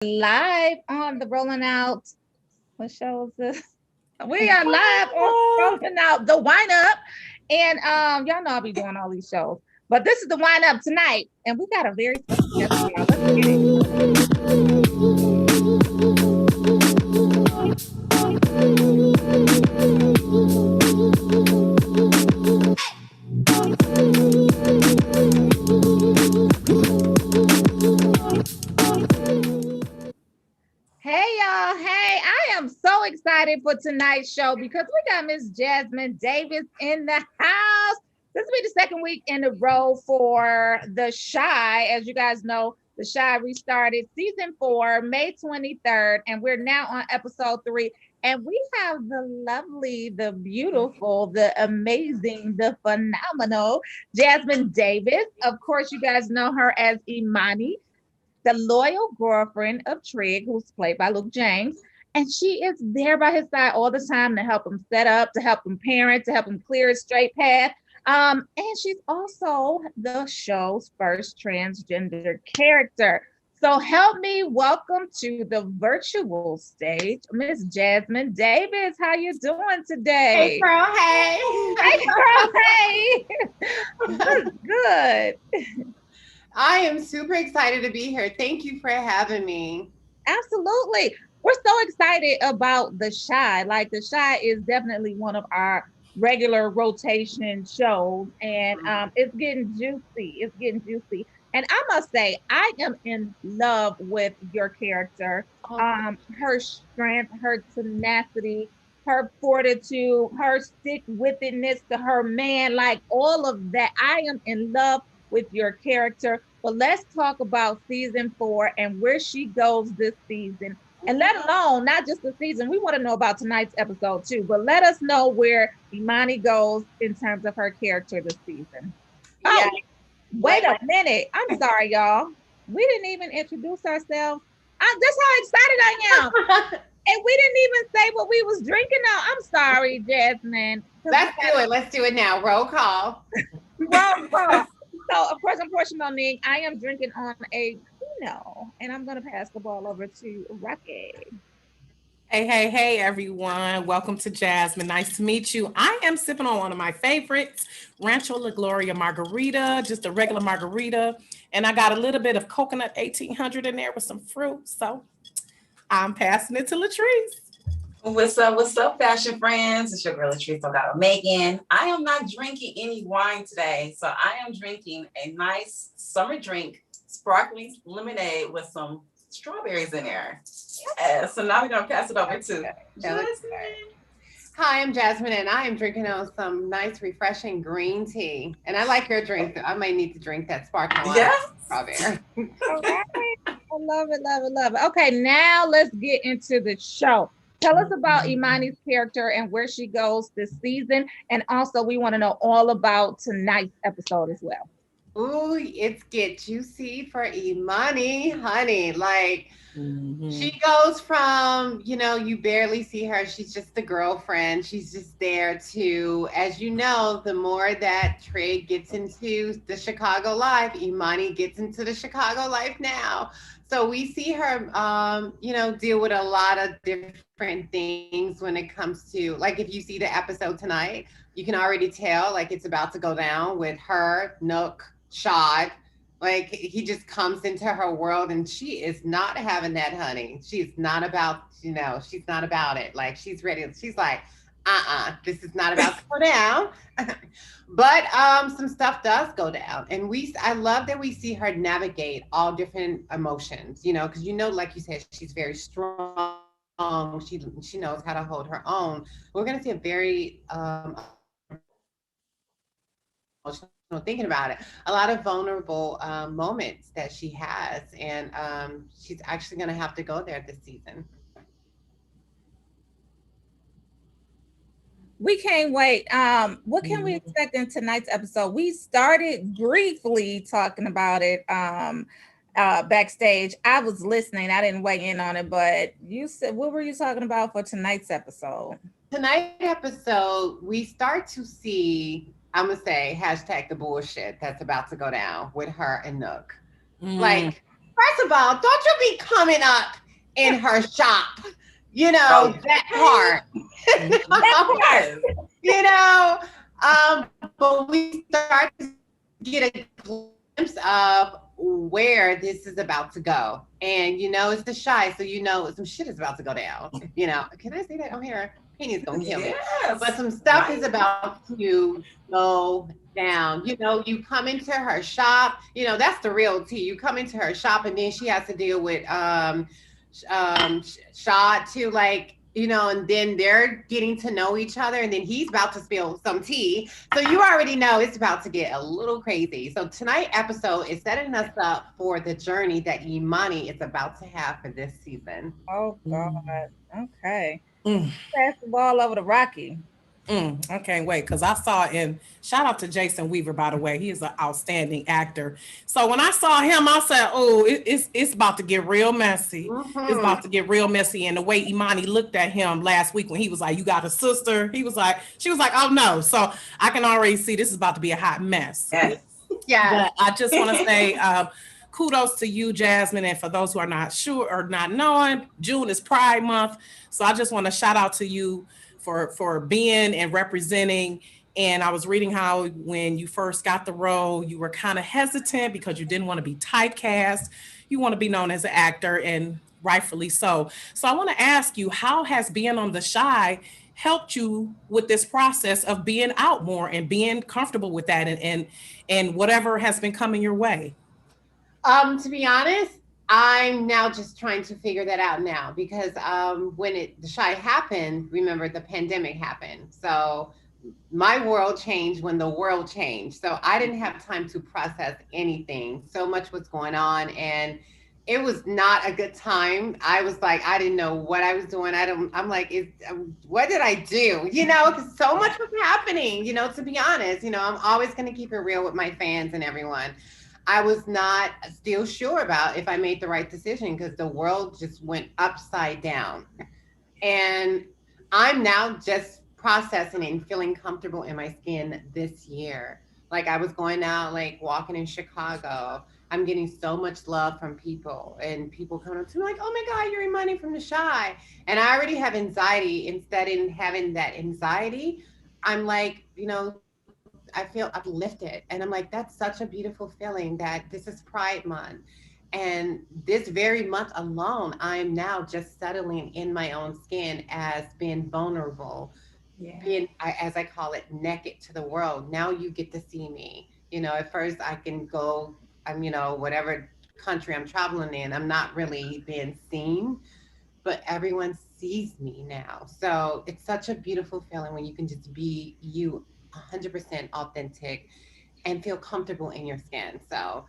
Live on the Rolling Out. What show is this? We are live on Rolling Out the Wine Up. And y'all know I'll be doing all these shows. But this is the Wine Up tonight. And we got a very special guest for y'all. Let's get it. Hey y'all, hey, I am so excited for tonight's show because we got Miss Jasmine Davis in the house. This will be the second week in a row for The Chi. As you guys know, The Chi restarted season 4, May 23rd, and we're now on episode 3. And we have the lovely, the beautiful, the amazing, the phenomenal Jasmine Davis. Of course, you guys know her as Imani, the loyal girlfriend of Trig, who's played by Luke James. And she is there by his side all the time to help him set up, to help him parent, to help him clear a straight path. And she's also the show's first transgender character. So help me welcome to the virtual stage, Miss Jasmine Davis. How you doing today? Hey, girl, hey. Hey, girl, hey. Good. I am super excited to be here. Thank you for having me. Absolutely. We're so excited about The Chi. Like, The Chi is definitely one of our regular rotation shows, and it's getting juicy. It's getting juicy. And I must say, I am in love with your character. Her strength, her tenacity, her fortitude, her stick-witedness to her man, like all of that. I am in love with your character. But let's talk about season 4 and where she goes this season. And let alone not just the season, we want to know about tonight's episode too. But let us know where Imani goes in terms of her character this season. Oh, yeah. Wait a minute. I'm sorry, y'all. We didn't even introduce ourselves. That's how excited I am. And we didn't even say what we was drinking now. I'm sorry, Jasmine. Let's do it. Let's do it now. Roll call. Roll call. So, of course, I'm Portia Monique. I am drinking on a Pinot, and I'm going to pass the ball over to Rocki. Hey, everyone. Welcome to Jasmine. Nice to meet you. I am sipping on one of my favorites, Rancho La Gloria margarita, just a regular margarita. And I got a little bit of coconut 1800 in there with some fruit. So I'm passing it to Latrice. What's up, fashion friends? It's your girl Latrice Macon. I am not drinking any wine today, so I am drinking a nice summer drink, sparkling lemonade with some strawberries in there. Yeah, so now we're gonna pass it over to Jasmine. Hi, I'm Jasmine, and I am drinking on some nice, refreshing green tea. And I like your drink. I might need to drink that sparkling wine. Strawberry. All right. I love it. Okay, now let's get into the show. Tell us about Imani's character and where she goes this season. And also, we want to know all about tonight's episode as well. Ooh, it's get juicy for Imani, honey. Like, she goes from, you barely see her. She's just the girlfriend. She's just there to, as you know, the more that Trey gets into the Chicago life, Imani gets into the Chicago life now. So we see her, deal with a lot of different things when it comes to, like, if you see the episode tonight, you can already tell, like, it's about to go down with her, Nook, Shad. Like, he just comes into her world, and she is not having that, honey. She's not about, she's not about it. Like, she's ready. She's like, this is not about to go down. But some stuff does go down, and I love that we see her navigate all different emotions, because like you said, she's very strong. She knows how to hold her own. We're gonna see a very thinking about it, a lot of vulnerable moments that she has, and she's actually gonna have to go there this season. We can't wait. What can we expect in tonight's episode? We started briefly talking about it backstage. I was listening. I didn't weigh in on it, but you said, what were you talking about for tonight's episode? Tonight's episode, we start to see, I'm gonna say, # the bullshit that's about to go down with her and Nook. Like, First of all, don't you be coming up in her shop. You Oh, know, that part. yes. You know, but we start to get a glimpse of where this is about to go. And you know, it's the shy, so you know some shit is about to go down. You know, can I say that on here? Penny's gonna kill me. Yes. But some stuff is Right. about to go down. You know, you come into her shop, you know, that's the real tea. You come into her shop and then she has to deal with shot to like, you know, and then they're getting to know each other and then he's about to spill some tea, so you already know it's about to get a little crazy. So tonight episode is setting us up for the journey that Imani is about to have for this season. Oh God. Okay. Mm. Pass the ball over to Rocki. I can't wait because I saw in shout out to Jason Weaver, by the way. He is an outstanding actor. So when I saw him, I said, "Oh, it's about to get real messy. It's Mm-hmm. about to get real messy." And the way Imani looked at him last week when he was like, "You got a sister?" He was like, she was like, "Oh no." So I can already see this is about to be a hot mess. Yes. Yes. But I just want to say kudos to you, Jasmine. And for those who are not sure or not knowing, June is Pride Month. So I just want to shout out to you for being and representing. And I was reading how when you first got the role, you were kind of hesitant because you didn't want to be typecast. You want to be known as an actor, and rightfully so. So I want to ask you, how has being on The Shy helped you with this process of being out more and being comfortable with that and whatever has been coming your way? To be honest, I'm now just trying to figure that out now because when the shy happened, remember the pandemic happened. So my world changed when the world changed. So I didn't have time to process anything. So much was going on and it was not a good time. I was like, I didn't know what I was doing. I'm like, what did I do? You know, because so much was happening, you know, to be honest, you know, I'm always going to keep it real with my fans and everyone. I was not still sure about if I made the right decision because the world just went upside down. And I'm now just processing and feeling comfortable in my skin this year. Like I was going out, like walking in Chicago. I'm getting so much love from people and people coming up to me like, oh my God, you're Imani from The Shy. And I already have anxiety. Instead in having that anxiety, I'm like, you know, I feel uplifted. And I'm like, that's such a beautiful feeling that this is Pride Month. And this very month alone, I'm now just settling in my own skin as being vulnerable, Yeah. being, as I call it, naked to the world. Now you get to see me. You know, at first I can go, you know, whatever country I'm traveling in, I'm not really being seen, but everyone sees me now. So it's such a beautiful feeling when you can just be you 100% authentic and feel comfortable in your skin. So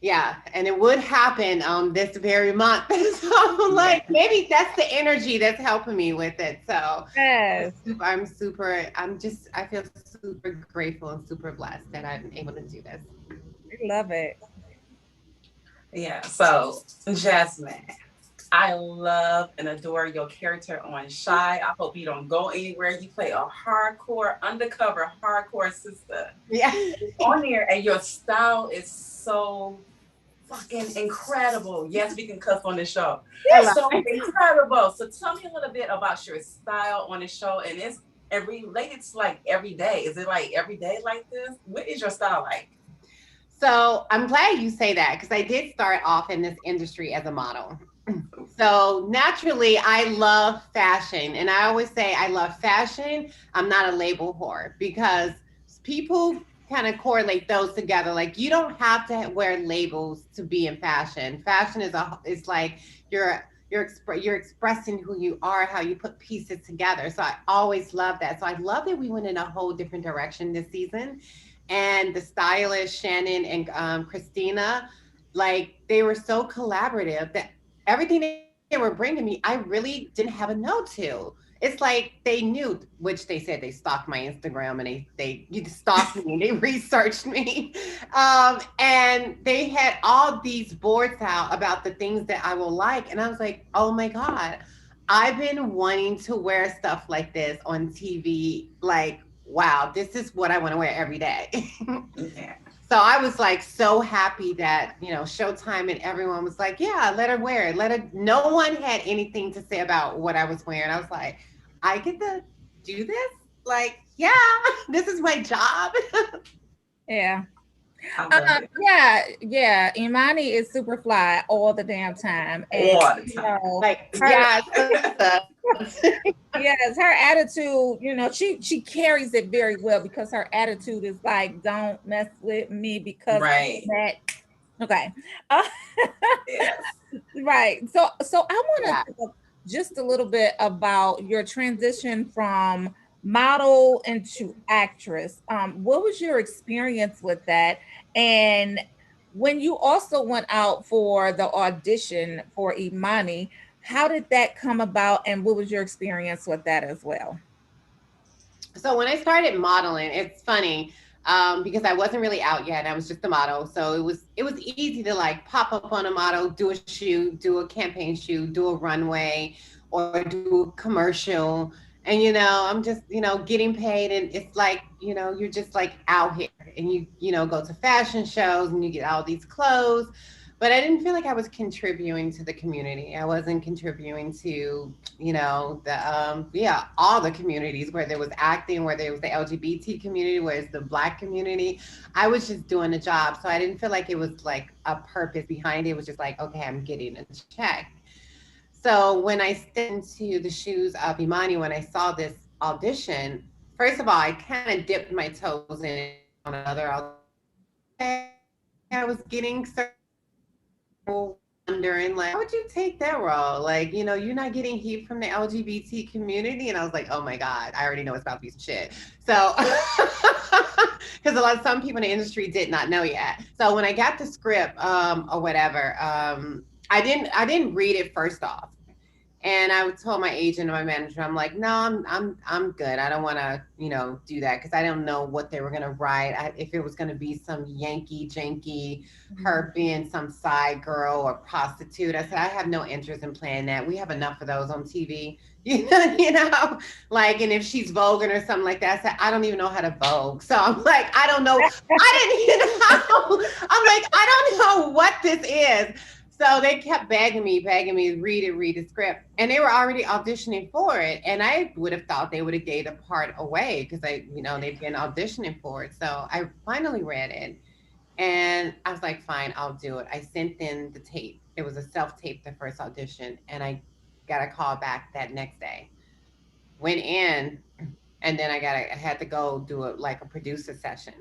yeah, and it would happen this very month. So I'm Yeah. like, maybe that's the energy that's helping me with it. So Yes. I feel super grateful and super blessed that I'm able to do this. We love it. Yeah. So, Jasmine, I love and adore your character on Shy. I hope you don't go anywhere. You play a hardcore, undercover, hardcore sister Yeah. on there, and your style is so fucking incredible. Yes, we can cuss on this show. I It's love so it. incredible. So tell me a little bit about your style on the show, and it's related to like every day. Is it like every day like this? What is your style like? So I'm glad you say that because I did start off in this industry as a model. So naturally, I love fashion. And I always say I love fashion. I'm not a label whore because people kind of correlate those together. Like you don't have to wear labels to be in fashion. Fashion is like you're expressing who you are, how you put pieces together. So I always love that. So I love that we went in a whole different direction this season. And the stylist Shannon and Christina, like they were so collaborative that everything they were bringing me, I really didn't have a no to. It's like they knew, which they said they stalked my Instagram and they you stalked me and they researched me, and they had all these boards out about the things that I will like, and I was like, oh my God, I've been wanting to wear stuff like this on TV. Like, wow, this is what I want to wear every day. Yeah. So I was like so happy that, Showtime and everyone was like, yeah, let her wear it. Let her. No one had anything to say about what I was wearing. I was like, I get to do this? Like, yeah, this is my job. Yeah. I love it. Yeah. Imani is super fly all the damn time. And All the you time. know, Like, her yeah, yes, her attitude, she carries it very well because her attitude is like, don't mess with me because Right. that okay. Uh, Yes. right. So I want yeah. to talk just a little bit about your transition from model into actress. What was your experience with that? And when you also went out for the audition for Imani, how did that come about and what was your experience with that as well? So when I started modeling, it's funny because I wasn't really out yet. I was just a model, so it was easy to like pop up on a model, do a shoot, do a campaign shoot, do a runway, or do a commercial. And I'm just getting paid, and it's like you're just like out here, and you go to fashion shows, and you get all these clothes. But I didn't feel like I was contributing to the community. I wasn't contributing to the all the communities, where there was acting, where there was the LGBT community, where it's the Black community. I was just doing the job, so I didn't feel like it was like a purpose behind it. It was just like, okay, I'm getting a check. So when I stepped into the shoes of Imani, when I saw this audition, first of all, I kind of dipped my toes in it on another audition. I was getting wondering, like, how would you take that role? Like, you're not getting heat from the LGBT community. And I was like, oh my God, I already know it's about to be some shit. So, because some people in the industry did not know yet. So when I got the script, or whatever, I didn't read it first off. And I told my agent and my manager, I'm like, no, I'm good. I don't want to, do that because I don't know what they were gonna write. If it was gonna be some Yankee janky, her being some side girl or prostitute. I said I have no interest in playing that. We have enough of those on TV. Like, and if she's voguing or something like that, I said I don't even know how to vogue. So I'm like, I don't know. I didn't, I'm like, I don't know what this is. So they kept begging me, read the script. And they were already auditioning for it. And I would have thought they would have gave the part away because they've been auditioning for it. So I finally read it and I was like, fine, I'll do it. I sent in the tape. It was a self-tape, the first audition, and I got a call back that next day. Went in, and then I had to go do a producer session.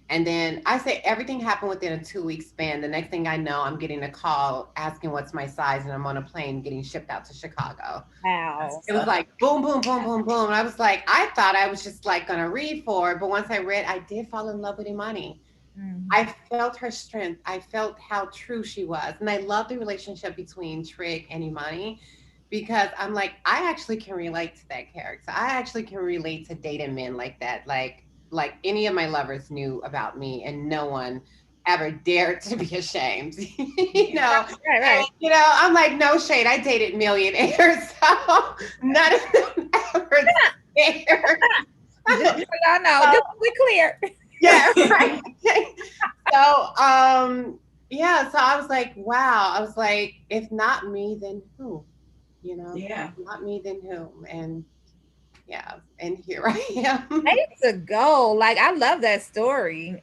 And then I say everything happened within a 2 week span. The next thing I know, I'm getting a call asking what's my size, and I'm on a plane getting shipped out to Chicago. Wow. It was like boom, boom, boom, boom, boom. And I was like, I thought I was just like gonna read for it, but once I read, I did fall in love with Imani. Mhm. I felt her strength. I felt how true she was, and I love the relationship between Trig and Imani because I'm like, I actually can relate to that character. I actually can relate to dating men like that. Like any of my lovers knew about me, and no one ever dared to be ashamed. Right. I'm like, no shade. I dated millionaires, so none of them ever dared. Just so y'all know, just to be clear. Yeah, right. Yeah, so I was like, wow. I was like, if not me, then who? Yeah. If not me, then who? And yeah, and here I am. Way to go. Like I love that story.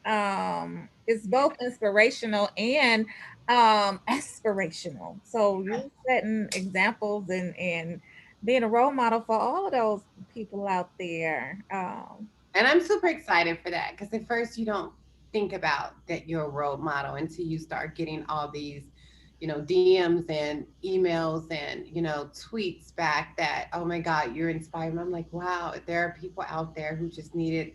It's both inspirational and aspirational. So you're setting examples and being a role model for all of those people out there. And I'm super excited for that because at first you don't think about that you're a role model until you start getting all these, DMs and emails and, tweets back that, oh my God, you're inspired. And I'm like, wow, there are people out there who just needed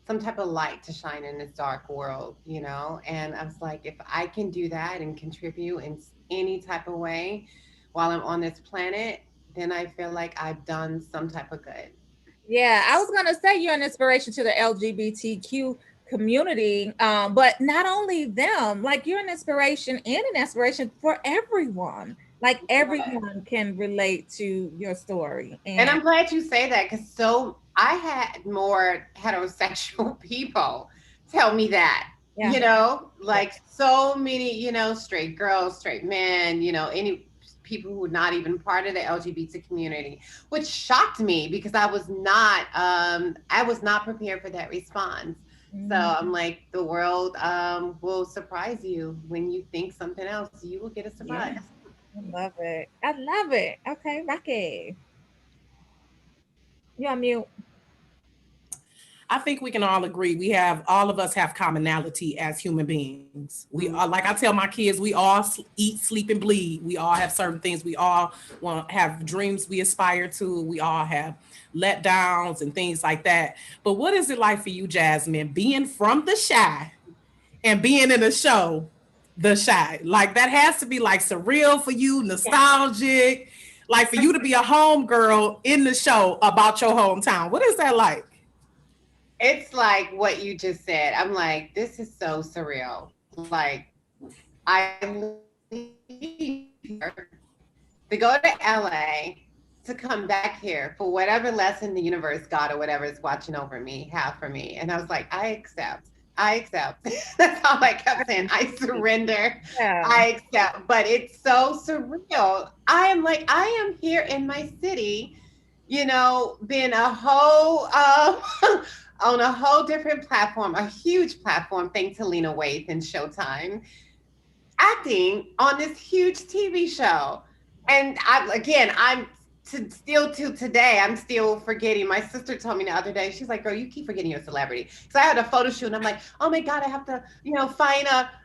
some type of light to shine in this dark world. And I was like, if I can do that and contribute in any type of way while I'm on this planet, then I feel like I've done some type of good. Yeah, I was gonna say you're an inspiration to the LGBTQ community, but not only them, like you're an inspiration and an inspiration for everyone. Like everyone can relate to your story. And And I'm glad you say that because I had more heterosexual people tell me that. Yeah. Like so many, straight girls, straight men, any people who were not even part of the LGBT community, which shocked me because I was not prepared for that response. So I'm like, the world will surprise you when you think something else. You will get a surprise. Yeah. I love it. I love it. Okay, Rocki. You on mute. I think we can all agree all of us have commonality as human beings. We are, like I tell my kids, we all eat, sleep, and bleed. We all have certain things. We all have dreams we aspire to. We all have letdowns and things like that. But what is it like for you, Jasmine, being from the Chi and being in a show, The Chi? Like that has to be like surreal for you, nostalgic. Like for you to be a homegirl in the show about your hometown. What is that like? It's like what you just said. I'm like, this is so surreal. Like, I leave here to go to LA to come back here for whatever lesson the universe, God, or whatever is watching over me, have for me. And I was like, I accept. I accept. That's all I kept saying. I surrender. Yeah. I accept. But it's so surreal. I am like, I am here in my city, being a whole on a whole different platform, a huge platform, thanks to Lena Waithe and Showtime, acting on this huge TV show. And I'm still to today, I'm still forgetting. My sister told me the other day, she's like, girl, you keep forgetting you're a celebrity. So I had a photo shoot and I'm like, oh my God, I have to,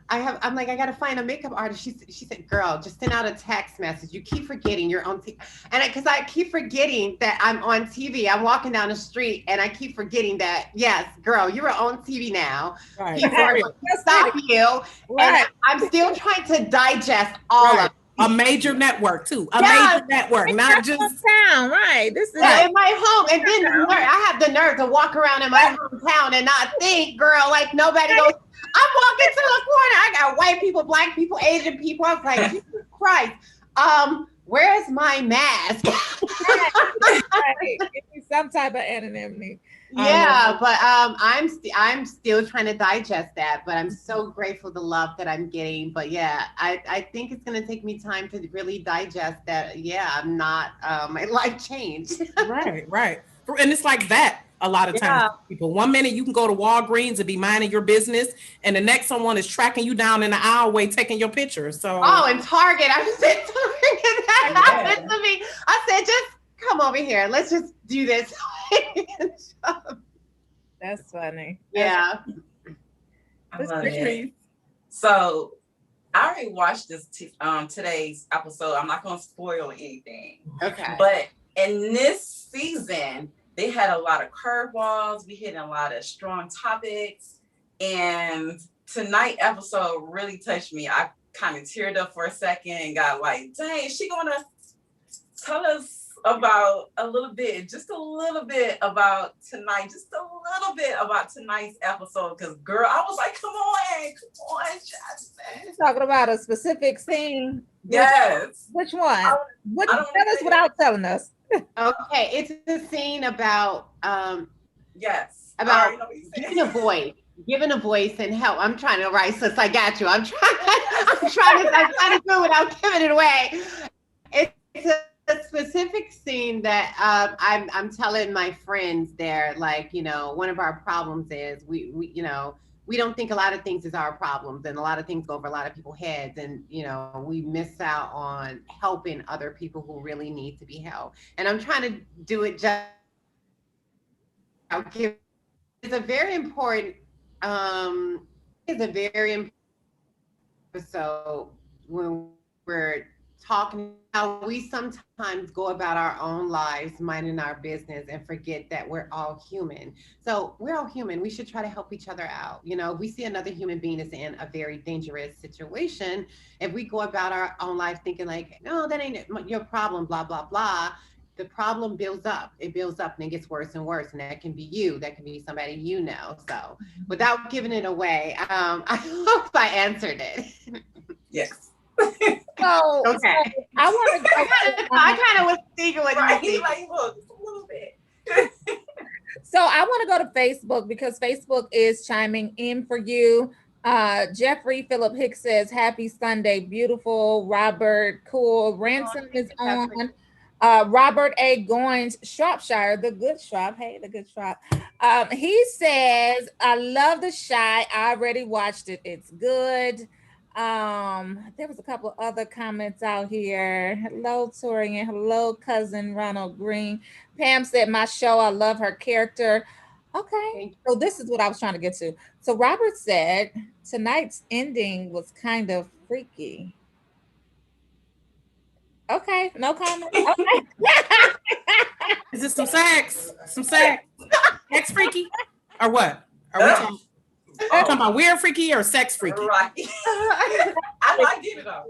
I'm like, I got to find a makeup artist. She said, girl, just send out a text message. You keep forgetting you're on TV. And because I keep forgetting that I'm on TV, I'm walking down the street and I keep forgetting that, yes, girl, you're on TV now. Right. People are going to stop you. Right. And I'm still trying to digest all of it. A major network too. Major network, not just town, right? This is in my home. And then I have the nerve to walk around in my hometown and not think, girl, like nobody goes. I'm walking to the corner. I got white people, black people, Asian people. I was like, Jesus Christ. Where's my mask? right. Some type of anonymity. Yeah, but I'm still trying to digest that, but I'm so grateful the love that I'm getting. But yeah, I think it's gonna take me time to really digest that. Yeah, I'm not my life changed. right. And it's like that a lot of times. People, 1 minute you can go to Walgreens and be minding your business, and the next someone is tracking you down in the aisleway taking your picture. So and Target, I said Target that happened to me. I said, just come over here. Let's just do this. That's funny. Yeah. I love it. So I already watched this today's episode. I'm not going to spoil anything. Okay. But in this season, they had a lot of curveballs. We hit a lot of strong topics. And tonight's episode really touched me. I kind of teared up for a second and got like, dang, is she going to tell us about just a little bit about tonight, just a little bit about tonight's episode? Because girl, I was like, come on, Jasmine. Talking about a specific scene. Yes. Which one? Tell us without telling us. Okay, it's a scene about yes, about giving a voice and help. I'm trying to write, sis. I got you. I'm trying to do it without giving it away. It's a specific scene that I'm telling my friends there, like, one of our problems is we don't think a lot of things is our problems, and a lot of things go over a lot of people's heads, and we miss out on helping other people who really need to be helped. And I'm trying to do it just. It's a very important. So when we're talking, how we sometimes go about our own lives, minding our business, and forget that we're all human. So we're all human. We should try to help each other out. If we see another human being is in a very dangerous situation, if we go about our own life thinking like, no, that ain't your problem, blah, blah, blah, the problem builds up. It builds up and it gets worse and worse. And that can be you. That can be somebody So without giving it away, I hope I answered it. Yes. So, okay. So I want to. I kind of was thinking what you think. Like, look, a little bit. So I want to go to Facebook because Facebook is chiming in for you. Jeffrey Philip Hicks says, "Happy Sunday, beautiful." Robert Cool Ransom is on. Robert A. Goins, Shropshire, the good Shrop. Hey, the good Shrop. He says, "I love The Shy. I already watched it. It's good." There was a couple other comments out here. Hello, Torian. Hello, cousin Ronald Green. Pam said, "My show. I love her character." Okay. So this is what I was trying to get to. So Robert said tonight's ending was kind of freaky. Okay, no comment. Okay. Is it some sex? Some sex? Sex freaky? Or what? Are we talking about weird freaky or sex freaky? Right. I like it though.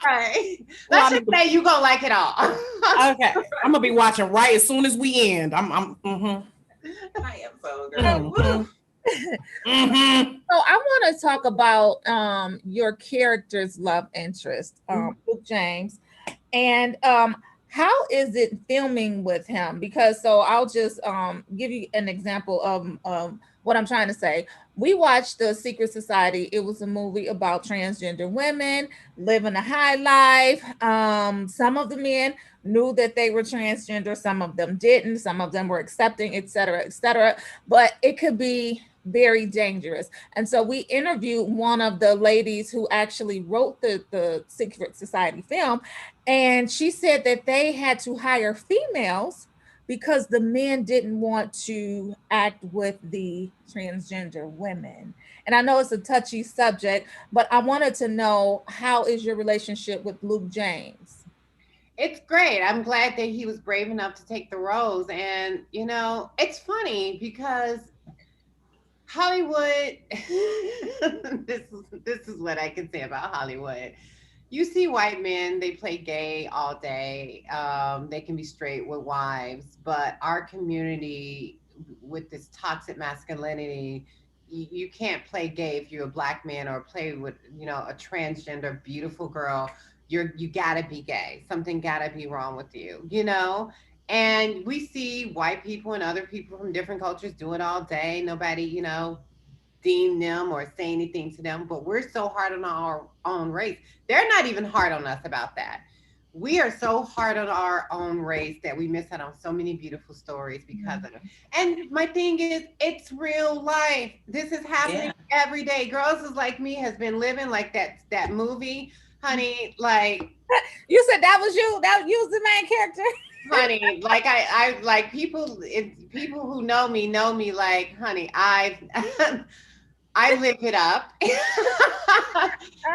Right. Let's just say you gonna like it all. Okay. I'm gonna be watching right as soon as we end. I am so good. So I want to talk about your character's love interest, Luke James, and how is it filming with him? Because so I'll just give you an example of what I'm trying to say. We watched The Secret Society. It was a movie about transgender women living a high life. Some of the men knew that they were transgender, some of them didn't, some of them were accepting, et cetera, but it could be very dangerous. And so we interviewed one of the ladies who actually wrote the Secret Society film, and she said that they had to hire females because the men didn't want to act with the transgender women. And I know it's a touchy subject, but I wanted to know, how is your relationship with Luke James? It's great. I'm glad that he was brave enough to take the roles. And, you know, it's funny because Hollywood, this is what I can say about Hollywood. You see white men, they play gay all day. They can be straight with wives, but our community with this toxic masculinity, you can't play gay if you're a black man, or play with, you know, a transgender beautiful girl. You gotta be gay. Something gotta be wrong with you, you know? And we see white people and other people from different cultures do it all day. Nobody, you know, deem them or say anything to them, but we're so hard on our own race. They're not even hard on us about that. We are so hard on our own race that we miss out on so many beautiful stories because of it. And my thing is, it's real life. This is happening every day. Girls Is Like Me has been living like that movie, honey. Like, you said that was you. That you was the main character. Honey, like I like people who know me like, honey, I live it up.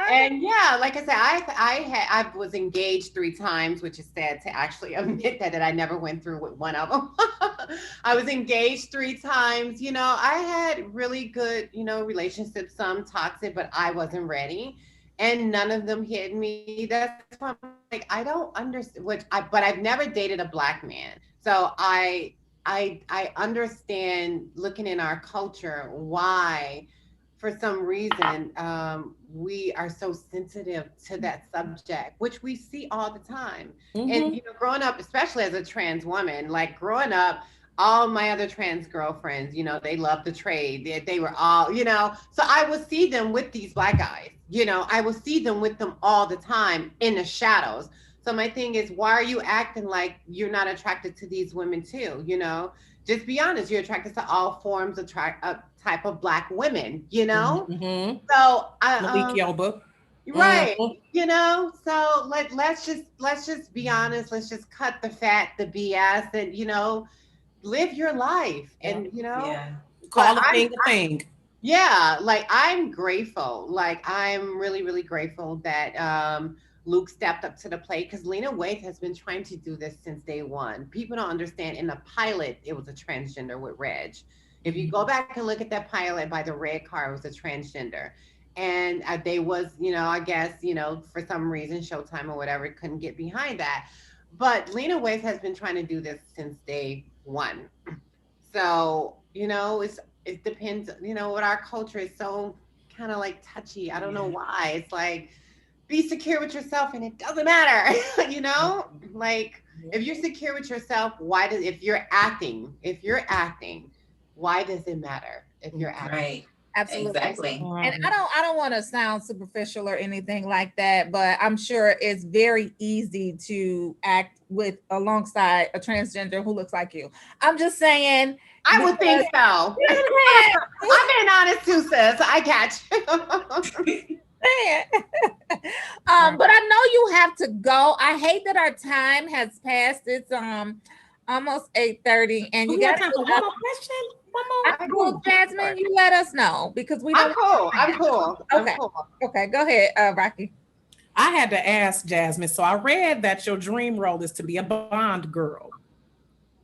And yeah, like I said, I was engaged 3 times, which is sad to actually admit that I never went through with one of them. I was engaged 3 times. You know, I had really good, you know, relationships, some toxic, but I wasn't ready. And none of them hit me. That's why I'm like, I don't understand but I've never dated a black man. So I understand, looking in our culture, why for some reason we are so sensitive to that subject, which we see all the time. And you know, growing up, especially as a trans woman, like growing up, all my other trans girlfriends, you know, they loved the trade. They were all, you know, so I would see them with these black guys, you know, I would see them with them all the time in the shadows. So my thing is, why are you acting like you're not attracted to these women too? You know, just be honest. You're attracted to all forms of type of black women, you know? So right. You know, so let's just be honest. Let's just cut the fat, the BS, and, you know, live your life. And, you know, call a thing a thing. Yeah, like I'm grateful. Like I'm really, really grateful that Luke stepped up to the plate, because Lena Waithe has been trying to do this since day one. People don't understand. In the pilot, it was a transgender with Reg. If you go back and look at that pilot by the red car, it was a transgender. And they was, you know, I guess, you know, for some reason, Showtime or whatever couldn't get behind that. But Lena Waithe has been trying to do this since day one. So, you know, it depends, you know, what our culture is so kind of like touchy. I don't know why. It's like, be secure with yourself and it doesn't matter, you know? Like, if you're secure with yourself, if you're acting, why does it matter if you're acting? Right. Absolutely. Exactly. And I don't want to sound superficial or anything like that, but I'm sure it's very easy to act with alongside a transgender who looks like you. I'm just saying. I would think so. I'm being honest too, sis. I catch you. But I know you have to go. I hate that our time has passed. It's almost 8:30, and you got time for one more question. I'm cool, Jasmine. You let us know because we don't. I'm cool. Okay. Okay, go ahead, Rocki. I had to ask Jasmine. So I read that your dream role is to be a Bond girl.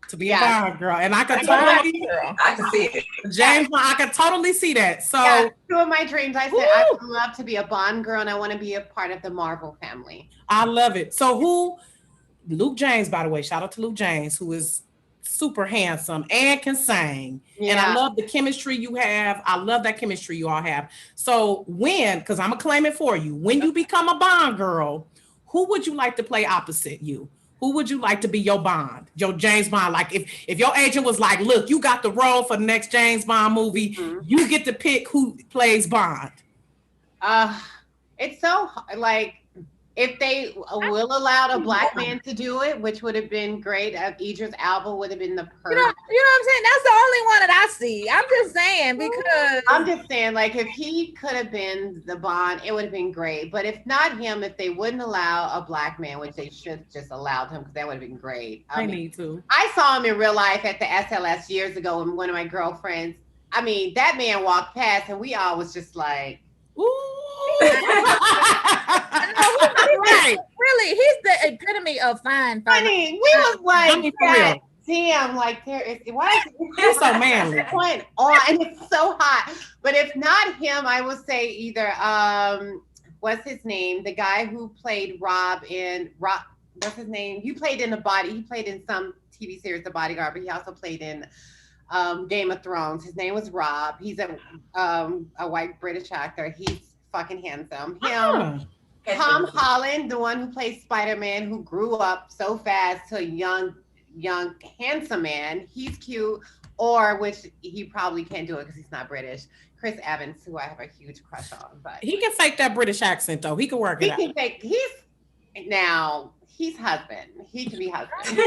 To be a Bond girl. And I could totally I can see it. James, I could totally see that. So yeah, two of my dreams. I said I would love to be a Bond girl and I want to be a part of the Marvel family. I love it. So Luke James, by the way, shout out to Luke James, who is super handsome and can sing. Yeah. And I love the chemistry you have. I love that chemistry you all have. So because I'm going to claim it for you, when you become a Bond girl, who would you like to play opposite you? Who would you like to be your Bond, your James Bond? Like if your agent was like, look, you got the role for the next James Bond movie, you get to pick who plays Bond. It's so like, if they will allow a black man to do it, which would have been great, Idris Elba would have been the perfect. You know what I'm saying? That's the only one that I see. I'm just saying because I'm just saying, like, if he could have been the Bond, it would have been great. But if not him, if they wouldn't allow a black man, which they should just allowed him, because that would have been great. I need to. I saw him in real life at the SLS years ago, and one of my girlfriends. I mean, that man walked past, and we all was just like, ooh. Right. Really, he's the epitome of fine. I mean, we was like, damn, like why is he's so manly? Going on, and it's so hot. But if not him, I would say either what's his name? The guy who played Rob in what's his name? He played in some TV series, The Bodyguard, but he also played in Game of Thrones. His name was Rob. He's a white British actor. He's fucking handsome. Tom Holland, the one who plays Spider-Man, who grew up so fast to a young, handsome man. He's cute. Or, which he probably can't do it because he's not British. Chris Evans, who I have a huge crush on. But he can fake that British accent, though. He can work it out. He's husband. He can be husband.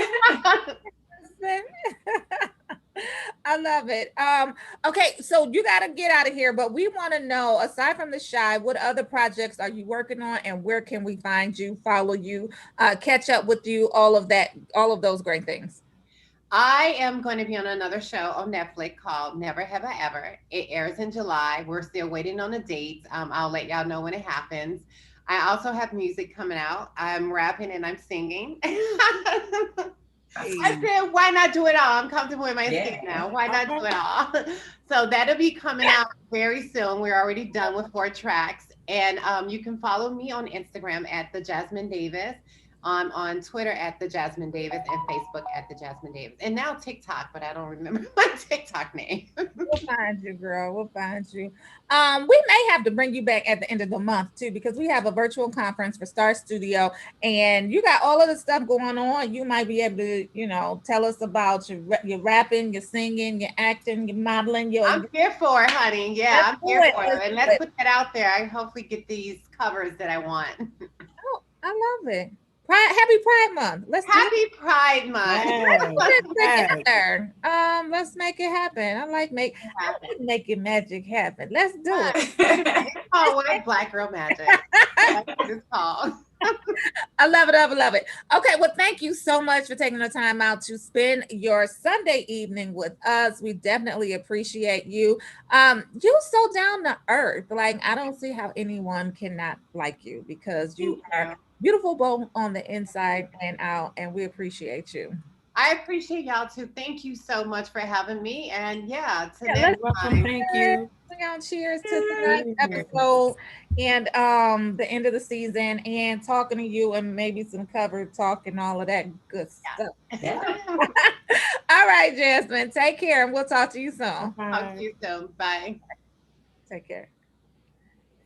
I love it. Okay, so you got to get out of here, but we want to know, aside from The Chi, what other projects are you working on, and where can we find you, follow you, catch up with you, all of those great things? I am going to be on another show on Netflix called Never Have I Ever. It airs in July. We're still waiting on a date. I'll let y'all know when it happens. I also have music coming out. I'm rapping and I'm singing. I said, why not do it all? I'm comfortable in my skin now. Why not do it all? So that'll be coming out very soon. We're already done with 4 tracks. And you can follow me on Instagram at The Jasmine Davis, on Twitter at The Jasmine Davis, and Facebook at The Jasmine Davis. And now TikTok, but I don't remember my TikTok name. We'll find you, girl. We'll find you. We may have to bring you back at the end of the month too, because we have a virtual conference for Star Studio, and you got all of the stuff going on. You might be able to, tell us about your rapping, your singing, your acting, your modeling. I'm here for it, honey. Yeah, I'm here for it. And let's put that out there. I hopefully get these covers that I want. Oh, I love it. Happy Pride Month. Happy Pride Month. Let's make it happen. I like making magic happen. Let's do it. Oh, what Black Girl Magic. That's what it's called. I love it. I love it. Okay, well, thank you so much for taking the time out to spend your Sunday evening with us. We definitely appreciate you. You're so down to earth. Like, I don't see how anyone cannot like you, because you are beautiful both on the inside and out, and we appreciate you. I appreciate y'all too. Thank you so much for having me. And thank you. Cheers to tonight's episode and the end of the season, and talking to you, and maybe some cover talk and all of that good stuff. Yeah. All right, Jasmine, take care, and we'll talk to you soon. Talk to you soon. Bye. Take care.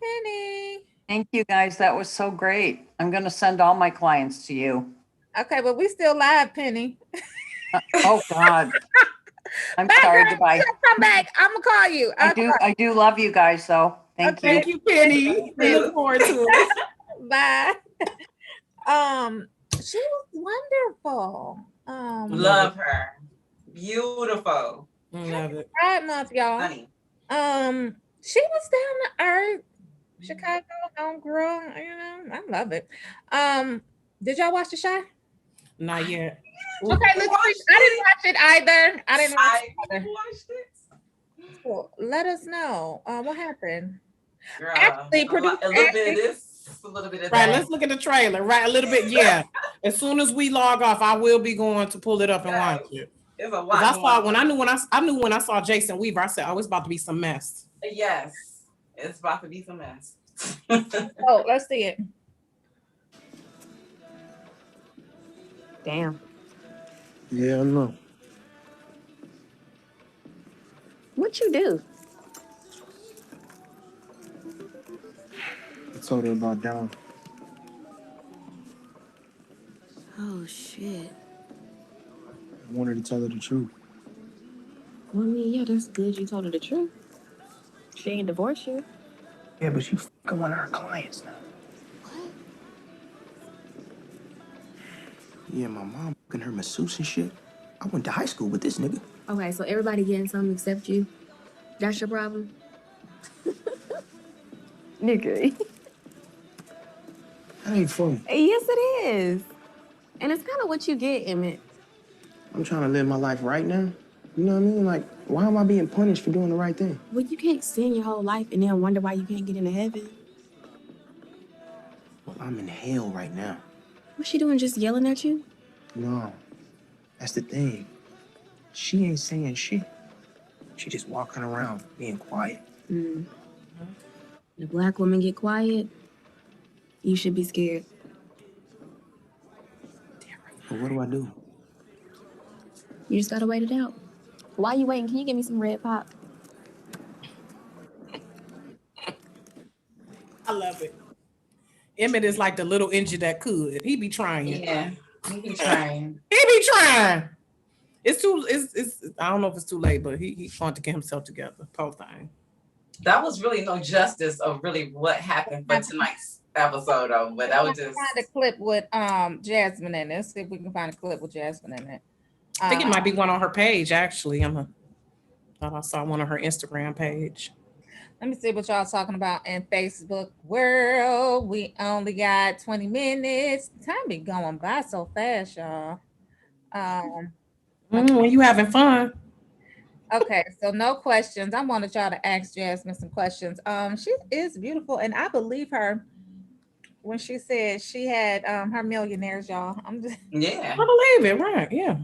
Penny. Thank you, guys. That was so great. I'm going to send all my clients to you. Okay, but we still live, Penny. Oh, God. I'm Bye, sorry. girl. Goodbye. Come back. I'm gonna call you. I do love you guys, though. Thank Okay. you. Thank you, Penny. We look forward to it. Bye. She was wonderful. Love her. Beautiful. Love it. Pride Month, y'all. Honey. She was down to earth. Chicago homegirl, I love it. Did y'all watch The Shy? Not yet. Okay, I didn't watch it either. I didn't watch it either. Watched it. Well, let us know. What happened? Girl, Actually, a little bit of this, a little bit of Right, that. let's look at the trailer. Right, a little bit. Yeah. As soon as we log off, I will be going to pull it up and watch it. It's a lot. I saw when I knew when I saw Jason Weaver, I said, "Oh, it's about to be some mess." Yes, it's about to be some mess. Oh, let's see it. Damn. Yeah, I know. What you do? I told her about Don. Oh shit. I wanted to tell her the truth. Well, I mean, yeah, that's good. You told her the truth. She ain't divorced you. Yeah, but she fucking one of her clients now. What? Yeah, my mom fucking her masseuse and shit. I went to high school with this nigga. Okay, so everybody getting something except you. That's your problem. Nigga. That ain't funny. Yes, it is. And it's kind of what you get, Emmett. I'm trying to live my life right now. You know what I mean? Like, why am I being punished for doing the right thing? Well, you can't sin your whole life and then wonder why you can't get into heaven. Well, I'm in hell right now. What's she doing, just yelling at you? No, that's the thing. She ain't saying shit. She just walking around being quiet. Mm. The black woman get quiet, you should be scared. But what do I do? You just gotta wait it out. While you waiting, can you give me some red pop? I love it. Emmett is like the little engine that could. He be trying. Yeah, he be trying. He be trying. It's I don't know if it's too late, but he wanted to get himself together. Poor thing. That was really no justice of really what happened for tonight's episode, though. But that was just Find a clip with Jasmine in it. Let's see if we can find a clip with Jasmine in it. I think it might be one on her page, actually. Thought I saw one on her Instagram page. Let me see what y'all talking about in Facebook world. We only got 20 minutes. Time be going by so fast, y'all. When you having fun. Okay, so no questions. I wanted y'all to ask Jasmine some questions. She is beautiful, and I believe her when she said she had her millionaires, y'all. yeah. I believe it, right? Yeah.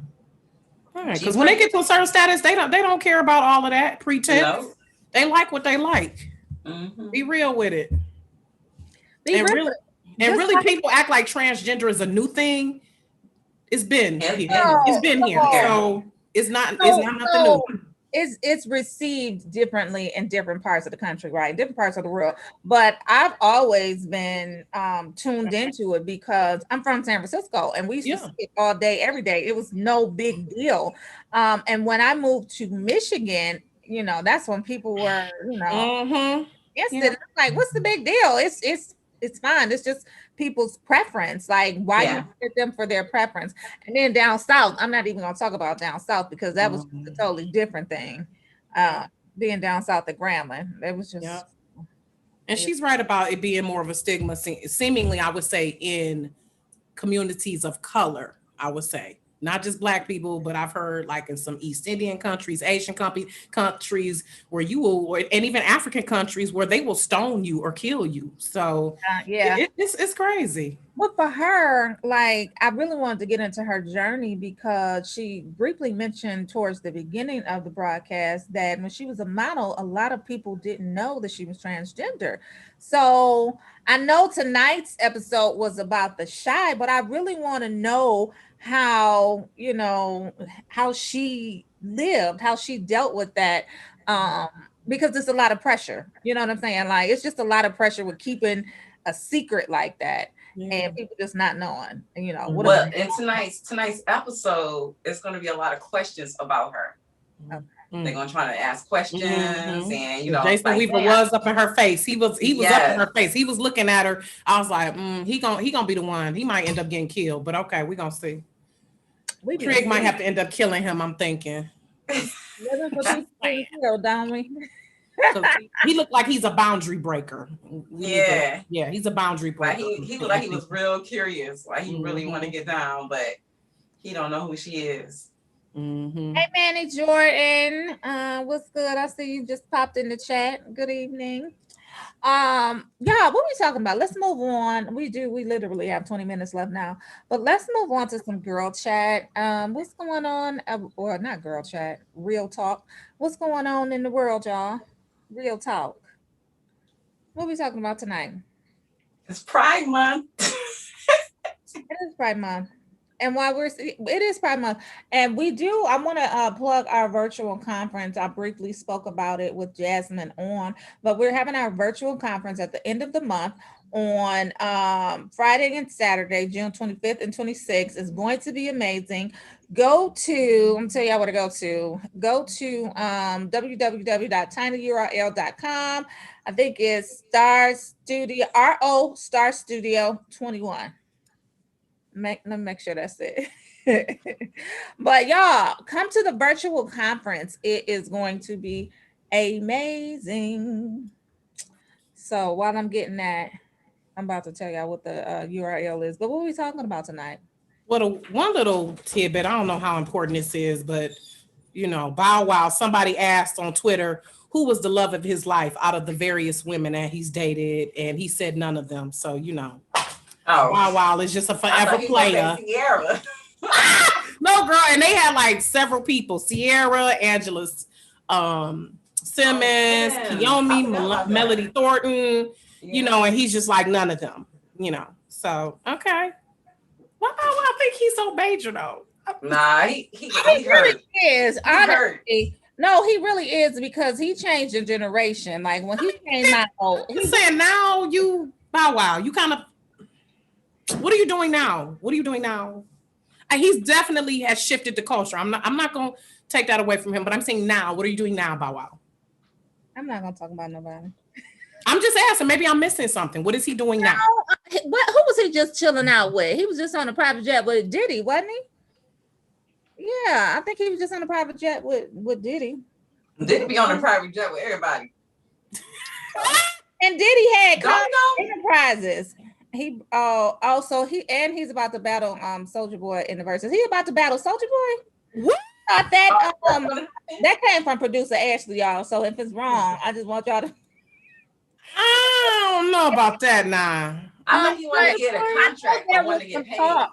Right. Because when they get to a certain status, they don't care about all of that pretense. No. They like what they like. Mm-hmm. Be real with it. Really, people act like transgender is a new thing. It's been here. It's been here. So it's not nothing new. It's received differently in different parts of the country, right? Different parts of the world. But I've always been tuned into it because I'm from San Francisco and we used to see it all day, every day. It was no big deal. And when I moved to Michigan, that's when people were, instant. Like, what's the big deal? It's fine. It's just people's preference. Like, why you hit them for their preference? And then down south, I'm not even gonna talk about down south because that was a totally different thing. Being down south at Grambling, it was just. And she's right about it being more of a stigma, seemingly, I would say, in communities of color. I would say. Not just Black people, but I've heard like in some East Indian countries, Asian countries where you will, and even African countries where they will stone you or kill you. So it's crazy. Well, for her, like, I really wanted to get into her journey because she briefly mentioned towards the beginning of the broadcast that when she was a model, a lot of people didn't know that she was transgender. So I know tonight's episode was about The Shy, but I really want to know how she lived, how she dealt with that, because it's a lot of pressure. You know what I'm saying? Like, it's just a lot of pressure with keeping a secret like that, and people just not knowing. Well, in tonight's episode, it's going to be a lot of questions about her. They're gonna try to ask questions, and Jason like, Weaver was up in her face. He was up in her face. He was looking at her. I was like, he gonna be the one. He might end up getting killed, but okay, we're gonna see. Trig might have to end up killing him, I'm thinking. Living for people being killed, don't we? He looked like he's a boundary breaker. He's a boundary breaker. Like he looked like he was real curious. Like he really want to get down, but he don't know who she is. Hey, Manny Jordan, what's good? I see you just popped in the chat. Good evening. Yeah, what we talking about? Let's move on. We literally have 20 minutes left now, but let's move on to some girl chat. What's going on? Or not girl chat, real talk. What's going on in the world, y'all? Real talk. What we talking about tonight? It's Pride Month. It is Pride Month. And while it is Pride Month, and I want to plug our virtual conference. I briefly spoke about it with Jasmine but we're having our virtual conference at the end of the month on Friday and Saturday, June 25th and 26th. It's going to be amazing. I'm gonna tell y'all where to go to. Go to www.tinyurl.com. I think it's Star Studio 21. Let me make sure that's it. But y'all, come to the virtual conference. It is going to be amazing. So while I'm getting that, I'm about to tell y'all what the URL is. But what are we talking about tonight? Well, one little tidbit, I don't know how important this is, but Bow Wow, somebody asked on Twitter, who was the love of his life out of the various women that he's dated, and he said none of them. So Bow Wow is just a forever player. Sierra. No, girl, and they had like several people: Sierra, Angela Simmons, Kiyomi, Melody Thornton. And he's just like none of them. So okay. Why do I think he's so major though? Nah, he really is. Honestly, no, he really is, because he changed the generation. Like when he came out, he's saying now you Bow Wow, you kind of. What are you doing now? And he's definitely has shifted the culture. I'm not gonna take that away from him, but I'm saying now, what are you doing now, Bow Wow? I'm not gonna talk about nobody. I'm just asking, maybe I'm missing something. What is he doing now? Who was he just chilling out with? He was just on a private jet with Diddy, wasn't he? Yeah, I think he was just on a private jet with Diddy. Diddy be on a private jet with everybody. And Diddy had Enterprises. He's about to battle Soulja Boy in the verses. He about to battle Soulja Boy? What? That came from producer Ashley, y'all. So if it's wrong, I just want y'all to. I don't know about that now. I know he wanted to get a contract. I want to get paid.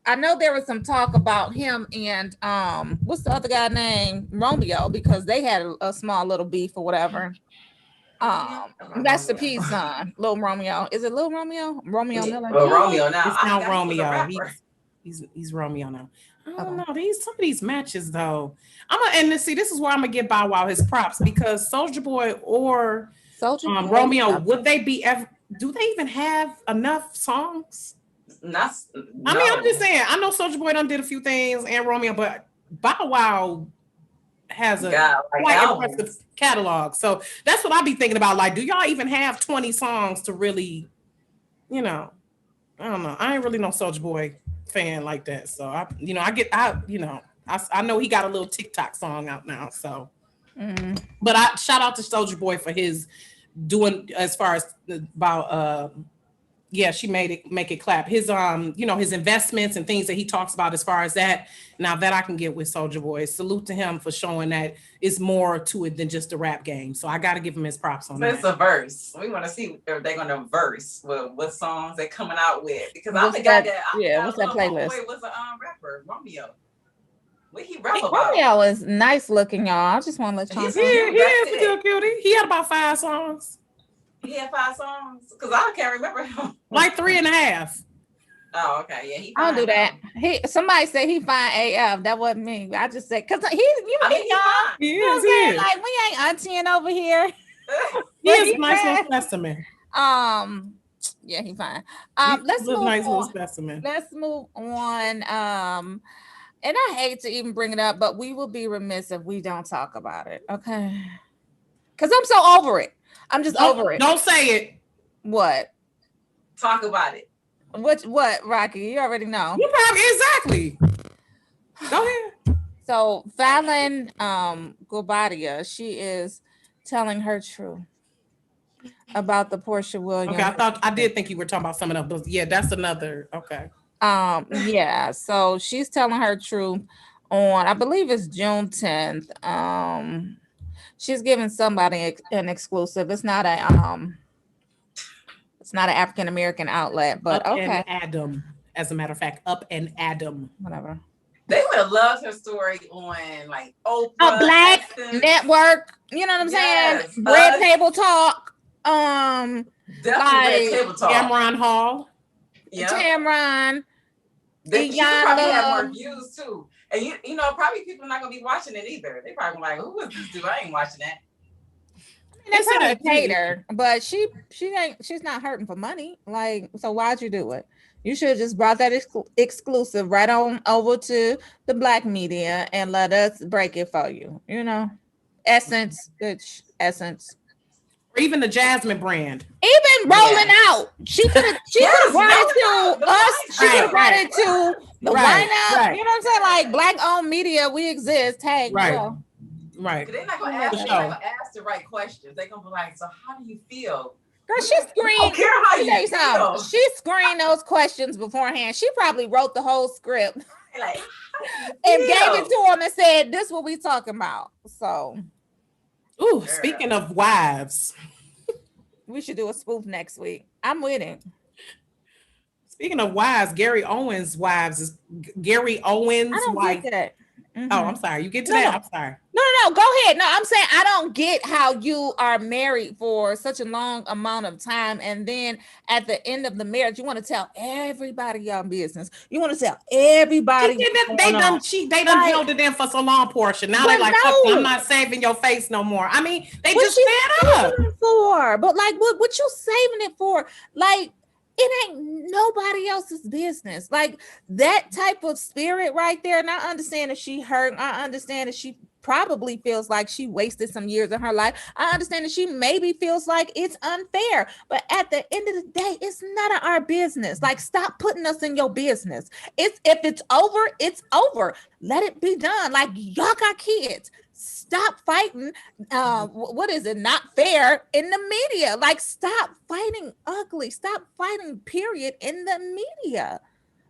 I know there was some talk about him and what's the other guy named Romeo, because they had a small little beef or whatever. That's the P's son, Lil Romeo. Is it Lil Romeo? Romeo Miller? Well, Romeo now. It's not Romeo. He's Romeo now. I don't know. Some of these matches though. This is where I'm gonna give Bow Wow his props, because Soulja Boy or Romeo, would they be ever? Do they even have enough songs? No. I'm just saying. I know Soulja Boy done did a few things and Romeo, but Bow Wow has a quite impressive catalog. So that's what I be thinking about. Like, do y'all even have 20 songs to really, I don't know. I ain't really no Soulja Boy fan like that. So I know he got a little TikTok song out now. So, but I shout out to Soulja Boy for his doing as far as about she make it clap. His his investments and things that he talks about as far as that. Now that I can get with Soulja Boy. Salute to him for showing that it's more to it than just a rap game. So I got to give him his props on that. It's a verse. We want to see if they're going to verse with what songs they're coming out with, because I forgot that. What's that playlist? What's a rapper? Romeo. What he rap about? Romeo is nice looking, y'all. I just want to let y'all know. He is a good cutie. He had about 5 songs. He had 5 songs? Because I can't remember him. Like 3.5. Oh, okay. Yeah, he. I'll do that. Somebody said he fine AF. That wasn't me. I just said because he is. He is. Like we ain't auntie over here. He is a nice little specimen. Yeah, he fine. Let's move nice on. Little specimen. Let's move on. And I hate to even bring it up, but we will be remiss if we don't talk about it. Okay. Because I'm so over it. I'm just over it. Don't say it. What? Talk about it. What, Rocki? You already know. You probably exactly. Go ahead. So Fallon Gobadia, she is telling her truth about the Portia Williams. Okay, I did think you were talking about something else, but yeah, that's another. Okay. Yeah, so she's telling her truth on, I believe it's June 10th. She's giving somebody an exclusive. It's not an African American outlet, but Up okay. and Adam, as a matter of fact, Up and Adam. Whatever. They would have loved her story on like Oprah, A Black Network. You know what I'm saying? Red Table Talk. Definitely like, Red Table Talk. Cameron Hall. Yeah. Cameron. She probably have more views too. And you know, probably people are not gonna be watching it either. They probably like, who is this dude? I ain't watching that. They probably paid her, but she's not hurting for money. Like, so why'd you do it? You should have just brought that exclusive right on over to the Black media and let us break it for you. You know, Essence, bitch, Essence. Or even the Jasmine brand. Even rolling out. She could have brought it to us. She could have brought it to the Wine Up. You know what I'm saying? Like, Black owned media, we exist. Hey, well. Right. They're not gonna ask the right questions. They're gonna be like, so how do you feel? Girl, she screened. I don't care how you feel. She screened those questions beforehand. She probably wrote the whole script like, and gave it to him and said, "This is what we talking about." So, ooh, speaking of wives, we should do a spoof next week. I'm with it. Speaking of wives, Gary Owens' wives is Gary Owens' wife. Get that. Mm-hmm. Oh, I'm sorry. You get to that? I'm sorry. No, go ahead. No, I'm saying I don't get how you are married for such a long amount of time, and then at the end of the marriage, you want to tell everybody your business. You want to tell everybody. They done held it in for so long, Portia. Now they're like, I'm not saving your face no more. I mean, they just fed up. But like, what you saving it for? Like, it ain't nobody else's business. Like, that type of spirit right there. And I understand if she hurt. I understand if she probably feels like she wasted some years of her life. I understand that she maybe feels like it's unfair. But at the end of the day, it's none of our business. Like, stop putting us in your business. If it's over, it's over. Let it be done. Like, y'all got kids. Stop fighting. What is it? Not fair in the media. Like, stop fighting ugly. Stop fighting, period, in the media.